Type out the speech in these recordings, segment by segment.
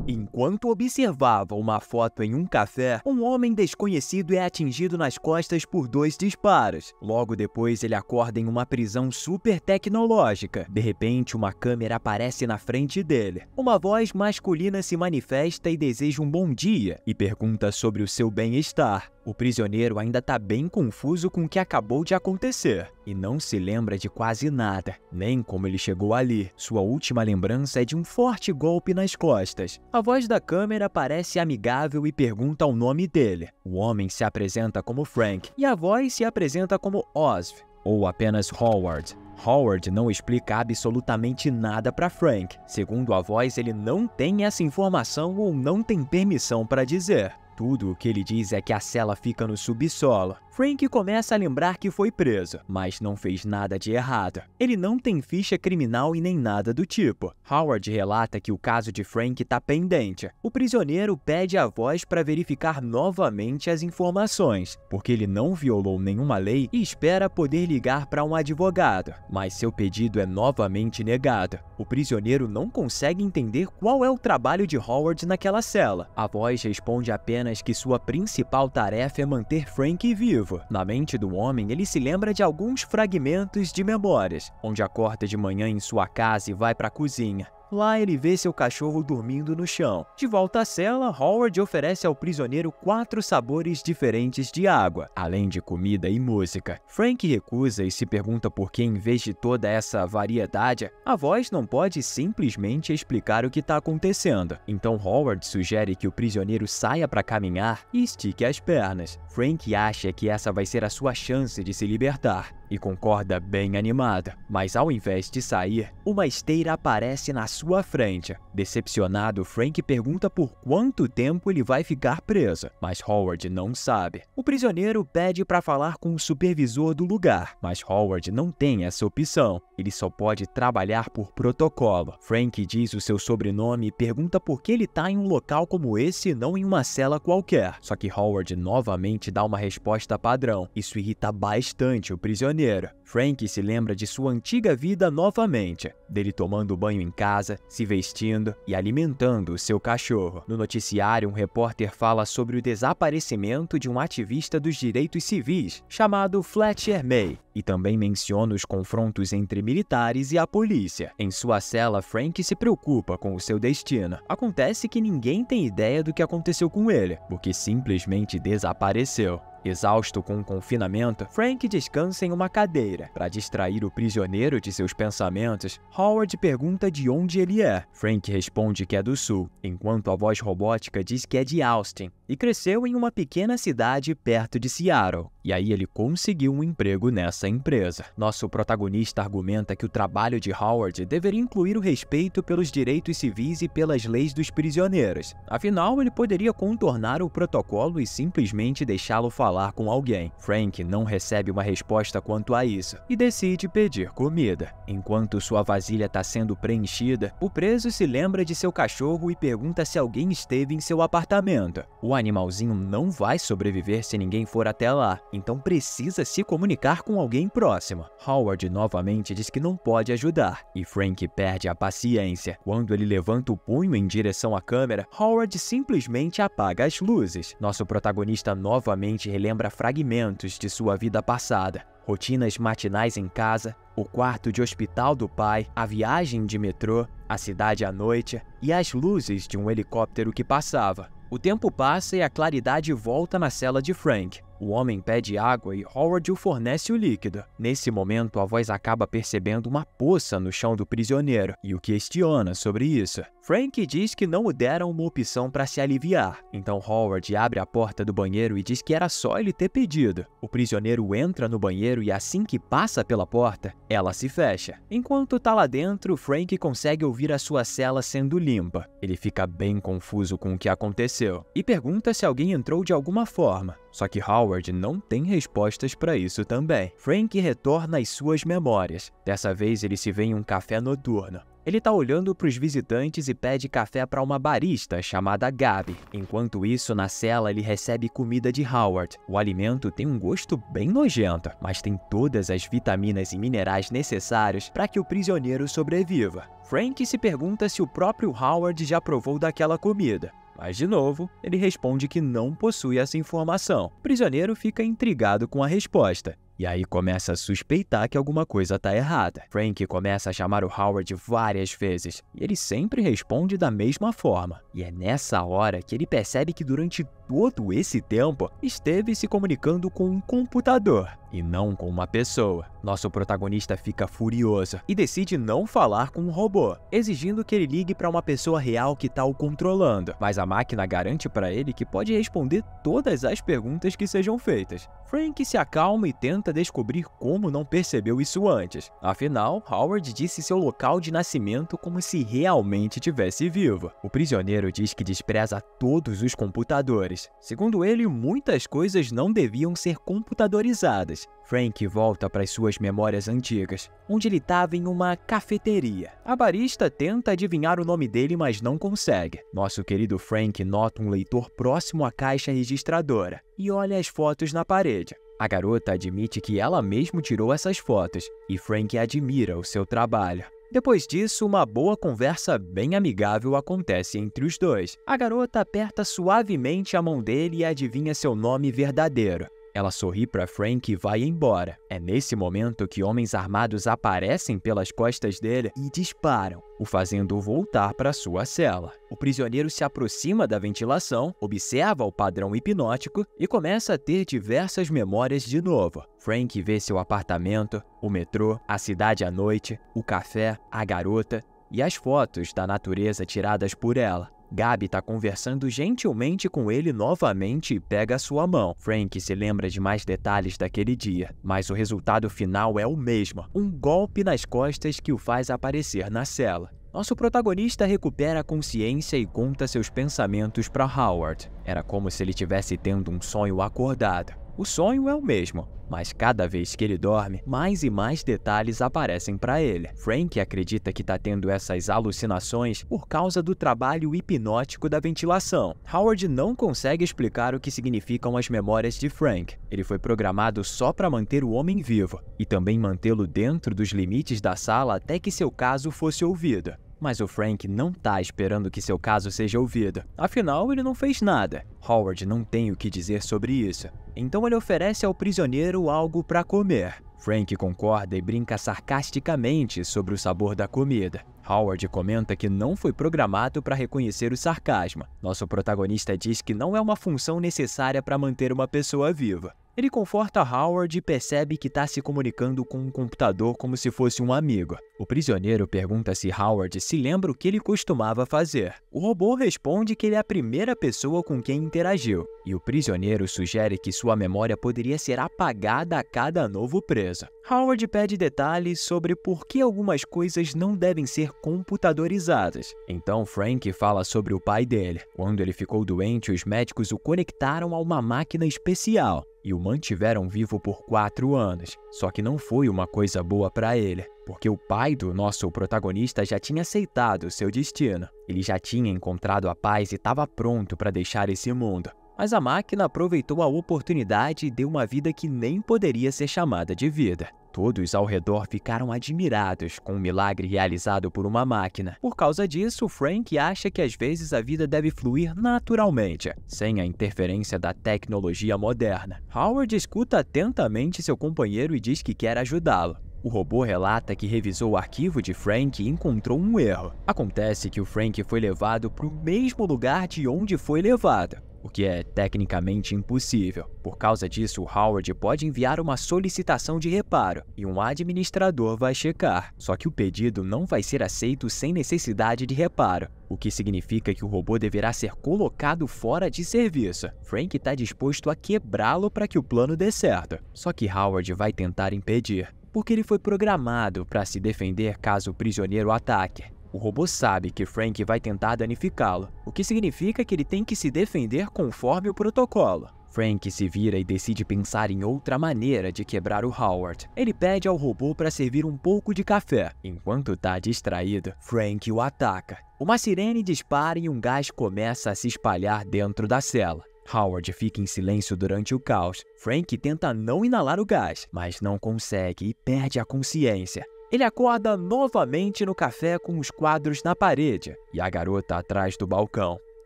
Enquanto observava uma foto em um café, um homem desconhecido é atingido nas costas por 2 disparos. Logo depois, ele acorda em uma prisão super tecnológica. De repente, uma câmera aparece na frente dele. Uma voz masculina se manifesta e deseja um bom dia e pergunta sobre o seu bem-estar. O prisioneiro ainda está bem confuso com o que acabou de acontecer e não se lembra de quase nada, nem como ele chegou ali. Sua última lembrança é de um forte golpe nas costas. A voz da câmera parece amigável e pergunta o nome dele. O homem se apresenta como Frank e a voz se apresenta como Ozzy, ou apenas Howard. Howard não explica absolutamente nada para Frank. Segundo a voz, ele não tem essa informação ou não tem permissão para dizer. Tudo o que ele diz é que a cela fica no subsolo. Frank começa a lembrar que foi preso, mas não fez nada de errado. Ele não tem ficha criminal e nem nada do tipo. Howard relata que o caso de Frank está pendente. O prisioneiro pede a voz para verificar novamente as informações, porque ele não violou nenhuma lei e espera poder ligar para um advogado. Mas seu pedido é novamente negado. O prisioneiro não consegue entender qual é o trabalho de Howard naquela cela. A voz responde apenas que sua principal tarefa é manter Frank vivo. Na mente do homem, ele se lembra de alguns fragmentos de memórias, onde acorda de manhã em sua casa e vai para a cozinha. Lá ele vê seu cachorro dormindo no chão. De volta à cela, Howard oferece ao prisioneiro 4 sabores diferentes de água, além de comida e música. Frank recusa e se pergunta por que, em vez de toda essa variedade, a voz não pode simplesmente explicar o que está acontecendo. Então Howard sugere que o prisioneiro saia para caminhar e estique as pernas. Frank acha que essa vai ser a sua chance de se libertar e concorda bem animado. Mas ao invés de sair, uma esteira aparece na sua frente. Decepcionado, Frank pergunta por quanto tempo ele vai ficar preso, mas Howard não sabe. O prisioneiro pede para falar com o supervisor do lugar, mas Howard não tem essa opção. Ele só pode trabalhar por protocolo. Frank diz o seu sobrenome e pergunta por que ele está em um local como esse e não em uma cela qualquer. Só que Howard novamente dá uma resposta padrão. Isso irrita bastante o prisioneiro. Frank se lembra de sua antiga vida novamente, dele tomando banho em casa, se vestindo e alimentando o seu cachorro. No noticiário, um repórter fala sobre o desaparecimento de um ativista dos direitos civis chamado Fletcher May e também menciona os confrontos entre militares e a polícia. Em sua cela, Frank se preocupa com o seu destino. Acontece que ninguém tem ideia do que aconteceu com ele, porque simplesmente desapareceu. Exausto com o confinamento, Frank descansa em uma cadeira. Para distrair o prisioneiro de seus pensamentos, Howard pergunta de onde ele é. Frank responde que é do sul, enquanto a voz robótica diz que é de Austin e cresceu em uma pequena cidade perto de Seattle. E aí ele conseguiu um emprego nessa empresa. Nosso protagonista argumenta que o trabalho de Howard deveria incluir o respeito pelos direitos civis e pelas leis dos prisioneiros. Afinal, ele poderia contornar o protocolo e simplesmente deixá-lo falar com alguém. Frank não recebe uma resposta quanto a isso e decide pedir comida. Enquanto sua vasilha está sendo preenchida, o preso se lembra de seu cachorro e pergunta se alguém esteve em seu apartamento. O animalzinho não vai sobreviver se ninguém for até lá, então precisa se comunicar com alguém próximo. Howard novamente diz que não pode ajudar e Frank perde a paciência. Quando ele levanta o punho em direção à câmera, Howard simplesmente apaga as luzes. Nosso protagonista novamente relembra fragmentos de sua vida passada. Rotinas matinais em casa, o quarto de hospital do pai, a viagem de metrô, a cidade à noite e as luzes de um helicóptero que passava. O tempo passa e a claridade volta na cela de Frank. O homem pede água e Howard o fornece o líquido. Nesse momento, a voz acaba percebendo uma poça no chão do prisioneiro e o questiona sobre isso. Frank diz que não o deram uma opção para se aliviar. Então Howard abre a porta do banheiro e diz que era só ele ter pedido. O prisioneiro entra no banheiro e assim que passa pela porta, ela se fecha. Enquanto tá lá dentro, Frank consegue ouvir a sua cela sendo limpa. Ele fica bem confuso com o que aconteceu e pergunta se alguém entrou de alguma forma. Só que Howard não tem respostas para isso também. Frank retorna às suas memórias. Dessa vez ele se vê em um café noturno. Ele está olhando para os visitantes e pede café para uma barista chamada Gabi. Enquanto isso, na cela ele recebe comida de Howard. O alimento tem um gosto bem nojento, mas tem todas as vitaminas e minerais necessários para que o prisioneiro sobreviva. Frank se pergunta se o próprio Howard já provou daquela comida. Mas, de novo, ele responde que não possui essa informação. O prisioneiro fica intrigado com a resposta. E aí começa a suspeitar que alguma coisa está errada. Frank começa a chamar o Howard várias vezes, e ele sempre responde da mesma forma. E é nessa hora que ele percebe que durante todo esse tempo esteve se comunicando com um computador, e não com uma pessoa. Nosso protagonista fica furioso e decide não falar com um robô, exigindo que ele ligue para uma pessoa real que está o controlando. Mas a máquina garante para ele que pode responder todas as perguntas que sejam feitas. Frank se acalma e tenta descobrir como não percebeu isso antes. Afinal, Howard disse seu local de nascimento como se realmente tivesse vivo. O prisioneiro diz que despreza todos os computadores. Segundo ele, muitas coisas não deviam ser computadorizadas. Frank volta para as suas memórias antigas, onde ele estava em uma cafeteria. A barista tenta adivinhar o nome dele, mas não consegue. Nosso querido Frank nota um leitor próximo à caixa registradora e olha as fotos na parede. A garota admite que ela mesma tirou essas fotos, e Frank admira o seu trabalho. Depois disso, uma boa conversa bem amigável acontece entre os dois. A garota aperta suavemente a mão dele e adivinha seu nome verdadeiro. Ela sorri para Frank e vai embora. É nesse momento que homens armados aparecem pelas costas dele e disparam, o fazendo voltar para sua cela. O prisioneiro se aproxima da ventilação, observa o padrão hipnótico e começa a ter diversas memórias de novo. Frank vê seu apartamento, o metrô, a cidade à noite, o café, a garota e as fotos da natureza tiradas por ela. Gabi está conversando gentilmente com ele novamente e pega a sua mão. Frank se lembra de mais detalhes daquele dia, mas o resultado final é o mesmo: um golpe nas costas que o faz aparecer na cela. Nosso protagonista recupera a consciência e conta seus pensamentos para Howard. Era como se ele estivesse tendo um sonho acordado. O sonho é o mesmo, mas cada vez que ele dorme, mais e mais detalhes aparecem para ele. Frank acredita que está tendo essas alucinações por causa do trabalho hipnótico da ventilação. Howard não consegue explicar o que significam as memórias de Frank. Ele foi programado só para manter o homem vivo e também mantê-lo dentro dos limites da sala até que seu caso fosse ouvido. Mas o Frank não está esperando que seu caso seja ouvido. Afinal, ele não fez nada. Howard não tem o que dizer sobre isso. Então ele oferece ao prisioneiro algo para comer. Frank concorda e brinca sarcasticamente sobre o sabor da comida. Howard comenta que não foi programado para reconhecer o sarcasmo. Nosso protagonista diz que não é uma função necessária para manter uma pessoa viva. Ele conforta Howard e percebe que está se comunicando com um computador como se fosse um amigo. O prisioneiro pergunta se Howard se lembra o que ele costumava fazer. O robô responde que ele é a primeira pessoa com quem interagiu, e o prisioneiro sugere que sua memória poderia ser apagada a cada novo preso. Howard pede detalhes sobre por que algumas coisas não devem ser computadorizadas. Então Frank fala sobre o pai dele. Quando ele ficou doente, os médicos o conectaram a uma máquina especial e o mantiveram vivo por 4 anos. Só que não foi uma coisa boa para ele, porque o pai do nosso protagonista já tinha aceitado seu destino. Ele já tinha encontrado a paz e estava pronto para deixar esse mundo. Mas a máquina aproveitou a oportunidade e deu uma vida que nem poderia ser chamada de vida. Todos ao redor ficaram admirados com o milagre realizado por uma máquina. Por causa disso, Frank acha que às vezes a vida deve fluir naturalmente, sem a interferência da tecnologia moderna. Howard escuta atentamente seu companheiro e diz que quer ajudá-lo. O robô relata que revisou o arquivo de Frank e encontrou um erro. Acontece que o Frank foi levado para o mesmo lugar de onde foi levado, o que é tecnicamente impossível. Por causa disso, Howard pode enviar uma solicitação de reparo e um administrador vai checar. Só que o pedido não vai ser aceito sem necessidade de reparo, o que significa que o robô deverá ser colocado fora de serviço. Frank está disposto a quebrá-lo para que o plano dê certo. Só que Howard vai tentar impedir, porque ele foi programado para se defender caso o prisioneiro ataque. O robô sabe que Frank vai tentar danificá-lo, o que significa que ele tem que se defender conforme o protocolo. Frank se vira e decide pensar em outra maneira de quebrar o Howard. Ele pede ao robô para servir um pouco de café. Enquanto tá distraído, Frank o ataca. Uma sirene dispara e um gás começa a se espalhar dentro da cela. Howard fica em silêncio durante o caos. Frank tenta não inalar o gás, mas não consegue e perde a consciência. Ele acorda novamente no café com os quadros na parede e a garota atrás do balcão.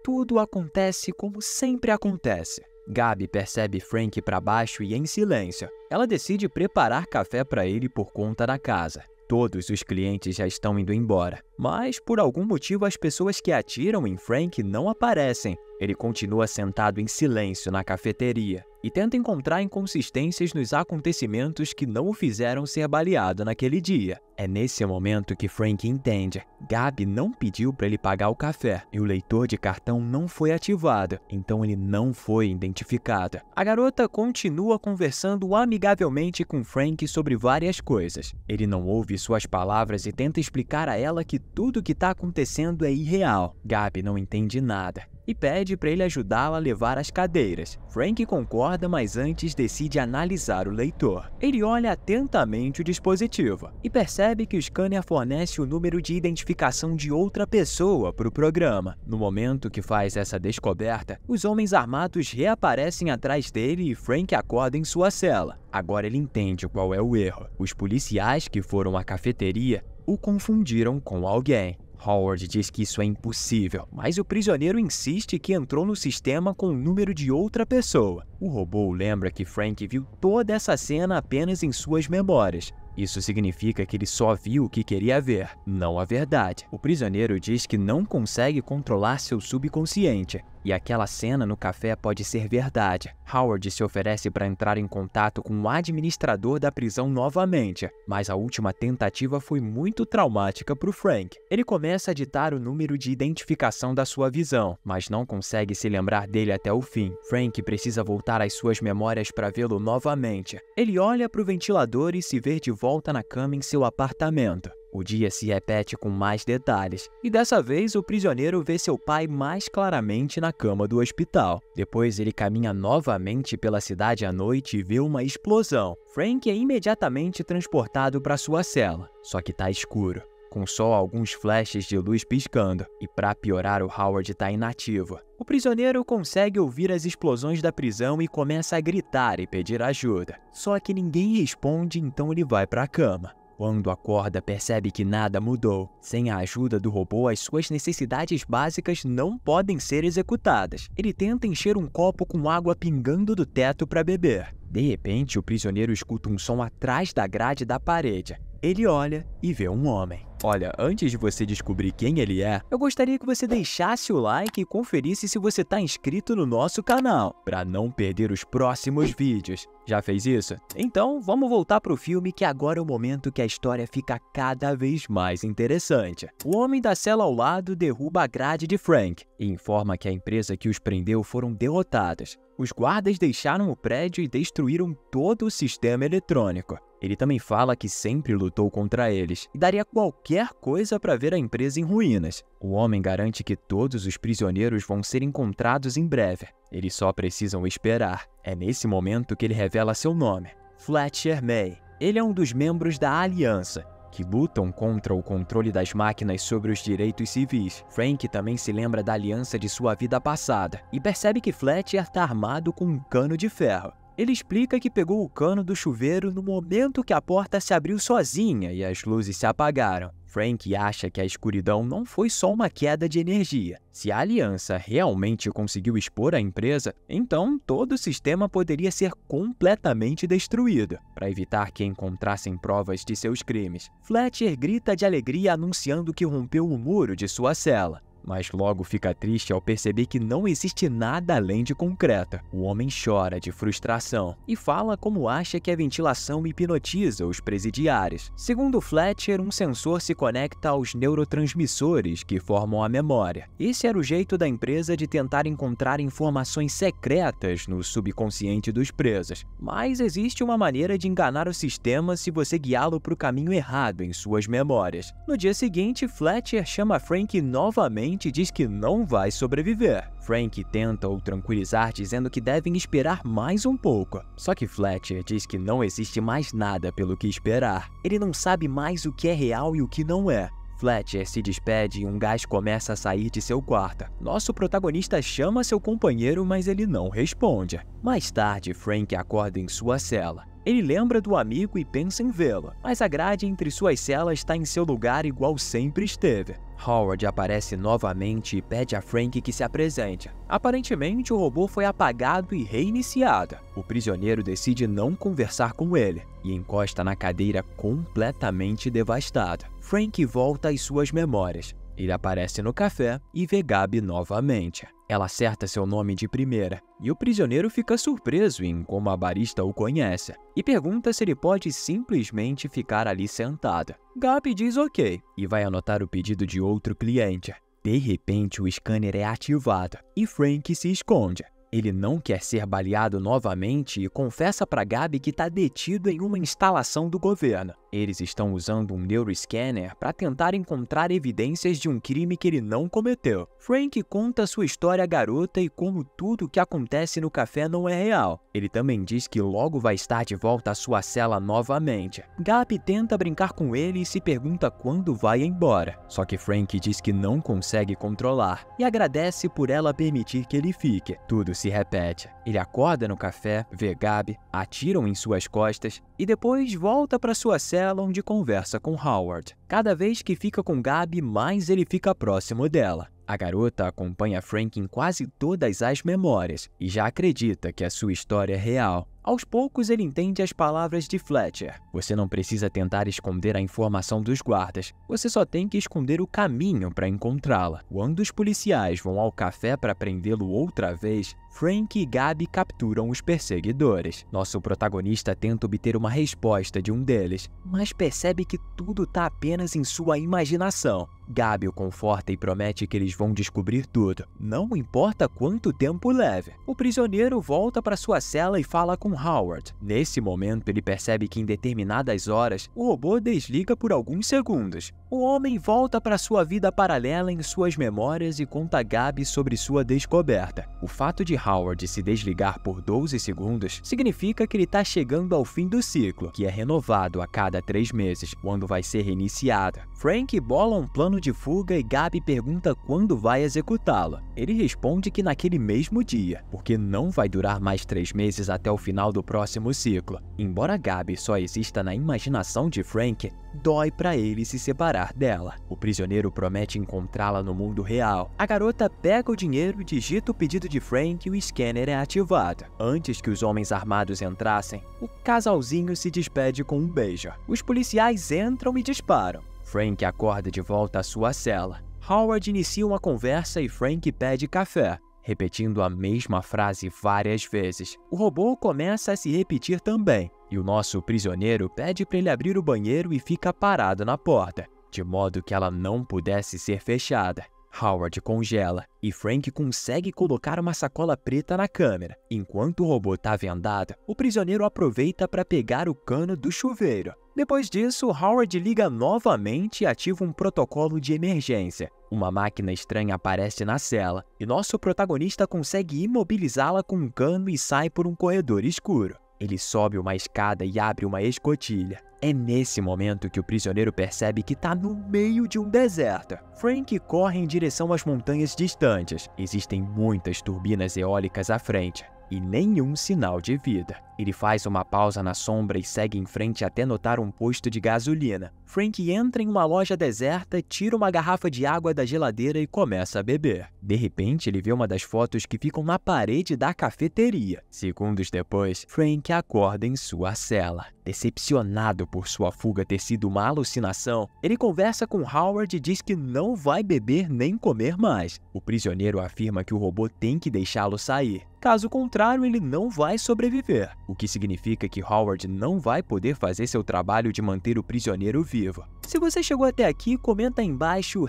Tudo acontece como sempre acontece. Gabi percebe Frank para baixo e em silêncio. Ela decide preparar café para ele por conta da casa. Todos os clientes já estão indo embora, mas por algum motivo as pessoas que atiram em Frank não aparecem. Ele continua sentado em silêncio na cafeteria e tenta encontrar inconsistências nos acontecimentos que não o fizeram ser baleado naquele dia. É nesse momento que Frank entende. Gabi não pediu para ele pagar o café e o leitor de cartão não foi ativado, então ele não foi identificado. A garota continua conversando amigavelmente com Frank sobre várias coisas. Ele não ouve suas palavras e tenta explicar a ela que tudo o que está acontecendo é irreal. Gabi não entende nada e pede para ele ajudá-la a levar as cadeiras. Frank concorda, mas antes decide analisar o leitor. Ele olha atentamente o dispositivo e percebe que o scanner fornece o número de identificação de outra pessoa para o programa. No momento que faz essa descoberta, os homens armados reaparecem atrás dele e Frank acorda em sua cela. Agora ele entende qual é o erro. Os policiais que foram à cafeteria o confundiram com alguém. Howard diz que isso é impossível, mas o prisioneiro insiste que entrou no sistema com o número de outra pessoa. O robô lembra que Frank viu toda essa cena apenas em suas memórias. Isso significa que ele só viu o que queria ver, não a verdade. O prisioneiro diz que não consegue controlar seu subconsciente, e aquela cena no café pode ser verdade. Howard se oferece para entrar em contato com o administrador da prisão novamente, mas a última tentativa foi muito traumática para o Frank. Ele começa a ditar o número de identificação da sua visão, mas não consegue se lembrar dele até o fim. Frank precisa voltar às suas memórias para vê-lo novamente. Ele olha para o ventilador e se vê de volta na cama em seu apartamento. O dia se repete com mais detalhes, e dessa vez o prisioneiro vê seu pai mais claramente na cama do hospital. Depois ele caminha novamente pela cidade à noite e vê uma explosão. Frank é imediatamente transportado para sua cela, só que tá escuro, com só alguns flashes de luz piscando, e para piorar o Howard tá inativo. O prisioneiro consegue ouvir as explosões da prisão e começa a gritar e pedir ajuda. Só que ninguém responde, então ele vai para a cama. Quando acorda, percebe que nada mudou. Sem a ajuda do robô, as suas necessidades básicas não podem ser executadas. Ele tenta encher um copo com água pingando do teto para beber. De repente, o prisioneiro escuta um som atrás da grade da parede. Ele olha e vê um homem. Olha, antes de você descobrir quem ele é, eu gostaria que você deixasse o like e conferisse se você está inscrito no nosso canal, para não perder os próximos vídeos. Já fez isso? Então, vamos voltar para o filme, que agora é o momento que a história fica cada vez mais interessante. O homem da cela ao lado derruba a grade de Frank e informa que a empresa que os prendeu foram derrotadas. Os guardas deixaram o prédio e destruíram todo o sistema eletrônico. Ele também fala que sempre lutou contra eles e daria qualquer coisa para ver a empresa em ruínas. O homem garante que todos os prisioneiros vão ser encontrados em breve. Eles só precisam esperar. É nesse momento que ele revela seu nome: Fletcher May. Ele é um dos membros da Aliança, que lutam contra o controle das máquinas sobre os direitos civis. Frank também se lembra da aliança de sua vida passada e percebe que Fletcher está armado com um cano de ferro. Ele explica que pegou o cano do chuveiro no momento que a porta se abriu sozinha e as luzes se apagaram. Frank acha que a escuridão não foi só uma queda de energia. Se a aliança realmente conseguiu expor a empresa, então todo o sistema poderia ser completamente destruído, para evitar que encontrassem provas de seus crimes. Fletcher grita de alegria anunciando que rompeu o muro de sua cela. Mas logo fica triste ao perceber que não existe nada além de concreto. O homem chora de frustração e fala como acha que a ventilação hipnotiza os presidiários. Segundo Fletcher, um sensor se conecta aos neurotransmissores que formam a memória. Esse era o jeito da empresa de tentar encontrar informações secretas no subconsciente dos presos. Mas existe uma maneira de enganar o sistema se você guiá-lo para o caminho errado em suas memórias. No dia seguinte, Fletcher chama Frank novamente novamente diz que não vai sobreviver. Frank tenta o tranquilizar dizendo que devem esperar mais um pouco. Só que Fletcher diz que não existe mais nada pelo que esperar. Ele não sabe mais o que é real e o que não é. Fletcher se despede e um gás começa a sair de seu quarto. Nosso protagonista chama seu companheiro, mas ele não responde. Mais tarde, Frank acorda em sua cela. Ele lembra do amigo e pensa em vê-lo, mas a grade entre suas celas está em seu lugar igual sempre esteve. Howard aparece novamente e pede a Frank que se apresente. Aparentemente, o robô foi apagado e reiniciado. O prisioneiro decide não conversar com ele e encosta na cadeira completamente devastado. Frank volta às suas memórias. Ele aparece no café e vê Gabi novamente. Ela acerta seu nome de primeira, e o prisioneiro fica surpreso em como a barista o conhece, e pergunta se ele pode simplesmente ficar ali sentado. Gabi diz ok, e vai anotar o pedido de outro cliente. De repente, o scanner é ativado, e Frank se esconde. Ele não quer ser baleado novamente e confessa para Gabi que está detido em uma instalação do governo. Eles estão usando um neuroscanner para tentar encontrar evidências de um crime que ele não cometeu. Frank conta sua história à garota e como tudo o que acontece no café não é real. Ele também diz que logo vai estar de volta à sua cela novamente. Gabi tenta brincar com ele e se pergunta quando vai embora. Só que Frank diz que não consegue controlar e agradece por ela permitir que ele fique. Tudo se repete. Ele acorda no café, vê Gabi, atiram em suas costas e depois volta para sua cela onde conversa com Howard. Cada vez que fica com Gabi, mais ele fica próximo dela. A garota acompanha Frank em quase todas as memórias e já acredita que a sua história é real. Aos poucos, ele entende as palavras de Fletcher. Você não precisa tentar esconder a informação dos guardas. Você só tem que esconder o caminho para encontrá-la. Quando os policiais vão ao café para prendê-lo outra vez, Frank e Gabi capturam os perseguidores. Nosso protagonista tenta obter uma resposta de um deles, mas percebe que tudo está apenas em sua imaginação. Gabi o conforta e promete que eles vão descobrir tudo, não importa quanto tempo leve. O prisioneiro volta para sua cela e fala com Howard. Nesse momento, ele percebe que em determinadas horas, o robô desliga por alguns segundos. O homem volta para sua vida paralela em suas memórias e conta a Gabi sobre sua descoberta. O fato de Howard se desligar por 12 segundos significa que ele está chegando ao fim do ciclo, que é renovado a cada 3 meses, quando vai ser reiniciado. Frank bola um plano de fuga e Gabi pergunta quando vai executá-lo. Ele responde que naquele mesmo dia, porque não vai durar mais 3 meses até o final do próximo ciclo. Embora Gabi só exista na imaginação de Frank, dói para ele se separar dela. O prisioneiro promete encontrá-la no mundo real. A garota pega o dinheiro, digita o pedido de Frank e o scanner é ativado. Antes que os homens armados entrassem, o casalzinho se despede com um beijo. Os policiais entram e disparam. Frank acorda de volta à sua cela. Howard inicia uma conversa e Frank pede café, repetindo a mesma frase várias vezes. O robô começa a se repetir também, e o nosso prisioneiro pede para ele abrir o banheiro e fica parado na porta, de modo que ela não pudesse ser fechada. Howard congela e Frank consegue colocar uma sacola preta na câmera. Enquanto o robô está vendado, o prisioneiro aproveita para pegar o cano do chuveiro. Depois disso, Howard liga novamente e ativa um protocolo de emergência. Uma máquina estranha aparece na cela e nosso protagonista consegue imobilizá-la com um cano e sai por um corredor escuro. Ele sobe uma escada e abre uma escotilha. É nesse momento que o prisioneiro percebe que está no meio de um deserto. Frank corre em direção às montanhas distantes. Existem muitas turbinas eólicas à frente e nenhum sinal de vida. Ele faz uma pausa na sombra e segue em frente até notar um posto de gasolina. Frank entra em uma loja deserta, tira uma garrafa de água da geladeira e começa a beber. De repente, ele vê uma das fotos que ficam na parede da cafeteria. Segundos depois, Frank acorda em sua cela. Decepcionado por sua fuga ter sido uma alucinação, ele conversa com Howard e diz que não vai beber nem comer mais. O prisioneiro afirma que o robô tem que deixá-lo sair. Caso contrário, ele não vai sobreviver, o que significa que Howard não vai poder fazer seu trabalho de manter o prisioneiro vivo. Se você chegou até aqui, comenta aí embaixo o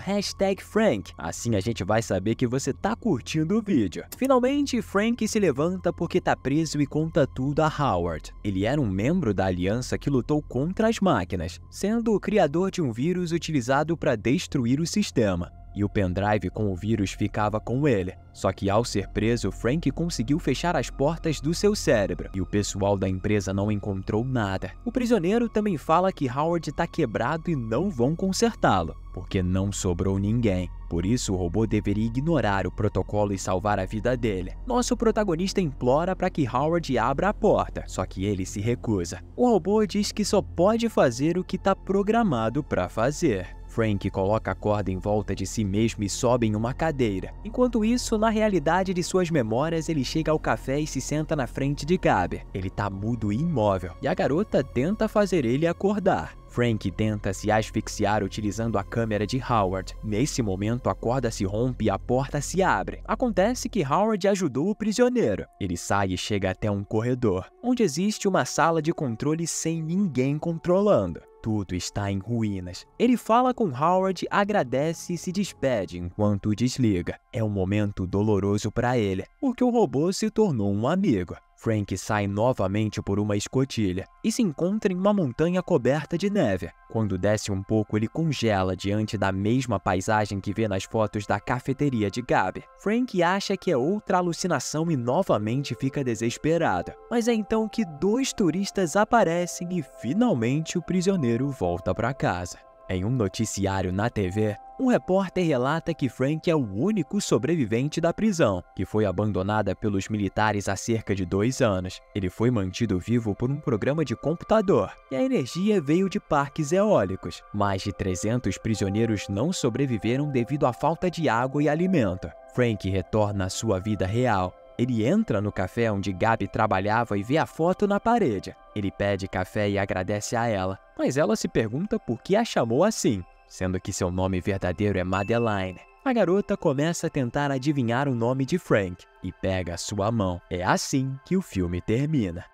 #Frank, assim a gente vai saber que você tá curtindo o vídeo. Finalmente, Frank se levanta porque tá preso e conta tudo a Howard. Ele era um membro da aliança que lutou contra as máquinas, sendo o criador de um vírus utilizado para destruir o sistema. e o pendrive com o vírus ficava com ele. Só que ao ser preso, Frank conseguiu fechar as portas do seu cérebro e o pessoal da empresa não encontrou nada. O prisioneiro também fala que Howard está quebrado e não vão consertá-lo, porque não sobrou ninguém. Por isso, o robô deveria ignorar o protocolo e salvar a vida dele. Nosso protagonista implora para que Howard abra a porta, só que ele se recusa. O robô diz que só pode fazer o que está programado para fazer. Frank coloca a corda em volta de si mesmo e sobe em uma cadeira. Enquanto isso, na realidade de suas memórias, ele chega ao café e se senta na frente de Gabi. Ele tá mudo e imóvel, e a garota tenta fazer ele acordar. Frank tenta se asfixiar utilizando a câmera de Howard. Nesse momento, a corda se rompe e a porta se abre. Acontece que Howard ajudou o prisioneiro. Ele sai e chega até um corredor, onde existe uma sala de controle sem ninguém controlando. Tudo está em ruínas. Ele fala com Howard, agradece e se despede enquanto o desliga. É um momento doloroso para ele, porque o robô se tornou um amigo. Frank sai novamente por uma escotilha e se encontra em uma montanha coberta de neve. Quando desce um pouco, ele congela diante da mesma paisagem que vê nas fotos da cafeteria de Gabi. Frank acha que é outra alucinação e novamente fica desesperado. Mas é então que 2 turistas aparecem e finalmente o prisioneiro volta para casa. Em um noticiário na TV, um repórter relata que Frank é o único sobrevivente da prisão, que foi abandonada pelos militares há cerca de 2 anos. Ele foi mantido vivo por um programa de computador, e a energia veio de parques eólicos. Mais de 300 prisioneiros não sobreviveram devido à falta de água e alimento. Frank retorna à sua vida real. Ele entra no café onde Gabi trabalhava e vê a foto na parede. Ele pede café e agradece a ela, mas ela se pergunta por que a chamou assim, sendo que seu nome verdadeiro é Madeline. A garota começa a tentar adivinhar o nome de Frank e pega a sua mão. É assim que o filme termina.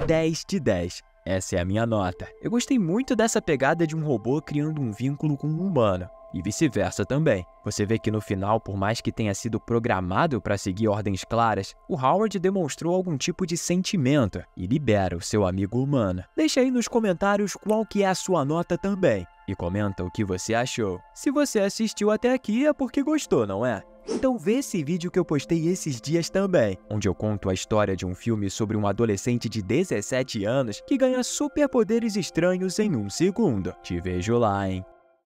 10 de 10. Essa é a minha nota. Eu gostei muito dessa pegada de um robô criando um vínculo com um humano. E vice-versa também. Você vê que no final, por mais que tenha sido programado para seguir ordens claras, o Howard demonstrou algum tipo de sentimento e libera o seu amigo humano. Deixa aí nos comentários qual que é a sua nota também. E comenta o que você achou. Se você assistiu até aqui é porque gostou, não é? Então vê esse vídeo que eu postei esses dias também, onde eu conto a história de um filme sobre um adolescente de 17 anos que ganha superpoderes estranhos em 1 segundo. Te vejo lá, hein?